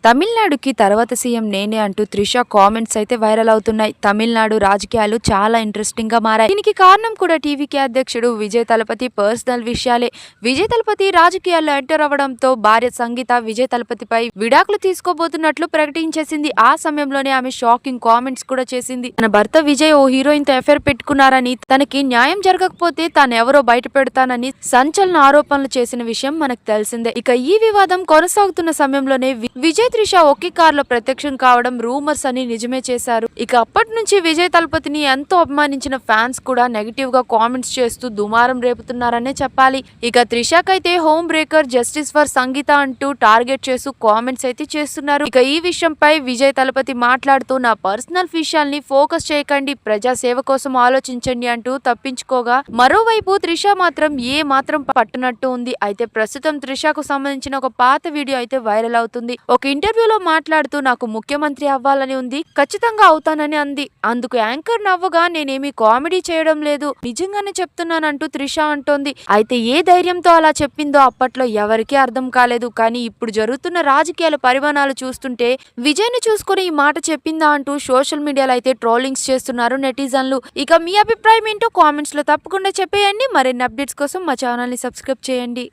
తమిళనాడుకి తర్వాత సీఎం నేనే అంటూ త్రిష కామెంట్స్ అయితే వైరల్ అవుతున్నాయి. తమిళనాడు రాజకీయాలు చాలా ఇంట్రెస్టింగ్ గా మారాయి. దీనికి కారణం కూడా టీవీకే అధ్యక్షుడు విజయ్ తలపతి పర్సనల్ విషయాలే. విజయ్ తలపతి రాజకీయాల్లో ఎంటర్ అవ్వడంతో భార్య సంగీత విజయ్ తలపతిపై విడాకులు తీసుకోబోతున్నట్లు ప్రకటించేసింది. ఆ సమయంలోనే ఆమె షాకింగ్ కామెంట్స్ కూడా చేసింది. తన భర్త విజయ్ ఓ హీరోయిన్ తో అఫైర్ పెట్టుకున్నారని, తనకి న్యాయం జరగకపోతే తానెవరో బయట పెడతానని సంచలన ఆరోపణలు చేసిన విషయం మనకు తెలిసిందే. ఇక ఈ వివాదం కొనసాగుతున్న సమయంలోనే విజయ్ త్రిష ఒకే కారులో ప్రత్యక్షం కావడం రూమర్స్ అని నిజమే చేశారు. ఇక అప్పటి నుంచి విజయ్ తలపతిని ఎంతో అభిమానించిన ఫ్యాన్స్ కూడా నెగిటివ్ గా కామెంట్స్ చేస్తూ దుమారం రేపుతున్నారనే చెప్పాలి. ఇక త్రిషకైతే హోమ్ బ్రేకర్, జస్టిస్ ఫర్ సంగీత అంటూ టార్గెట్ చేస్తూ కామెంట్స్ అయితే చేస్తున్నారు. ఇక ఈ విషయంపై విజయ్ తలపతి మాట్లాడుతూ, నా పర్సనల్ విషయాల్ని ఫోకస్ చేయకండి, ప్రజా సేవ కోసం ఆలోచించండి అంటూ తప్పించుకోగా, మరోవైపు త్రిష మాత్రం ఏ మాత్రం పట్టునట్టు ఉంది. అయితే ప్రస్తుతం త్రిషకు సంబంధించిన ఒక పాత వీడియో అయితే వైరల్ అవుతుంది. ఒక ఇంటర్వ్యూలో మాట్లాడుతూ, నాకు ముఖ్యమంత్రి అవ్వాలని ఉంది, ఖచ్చితంగా అవుతానని అంది. అందుకు యాంకర్ నవ్వగా, నేనేమి కామెడీ చేయడం లేదు, నిజంగానే చెప్తున్నానంటూ త్రిష అంటోంది. అయితే ఏ ధైర్యంతో అలా చెప్పిందో అప్పట్లో ఎవరికీ అర్థం కాలేదు. కానీ ఇప్పుడు జరుగుతున్న రాజకీయాల పరిమాణాలు చూస్తుంటే విజయ్ ని చూసుకుని ఈ మాట చెప్పిందా అంటూ సోషల్ మీడియాలో అయితే ట్రోలింగ్స్ చేస్తున్నారు నెటిజన్లు. ఇక మీ అభిప్రాయం ఏంటో కామెంట్స్ లో తప్పకుండా చెప్పేయండి. మరిన్ని అప్డేట్స్ కోసం మా ఛానల్ ని సబ్స్క్రైబ్ చేయండి.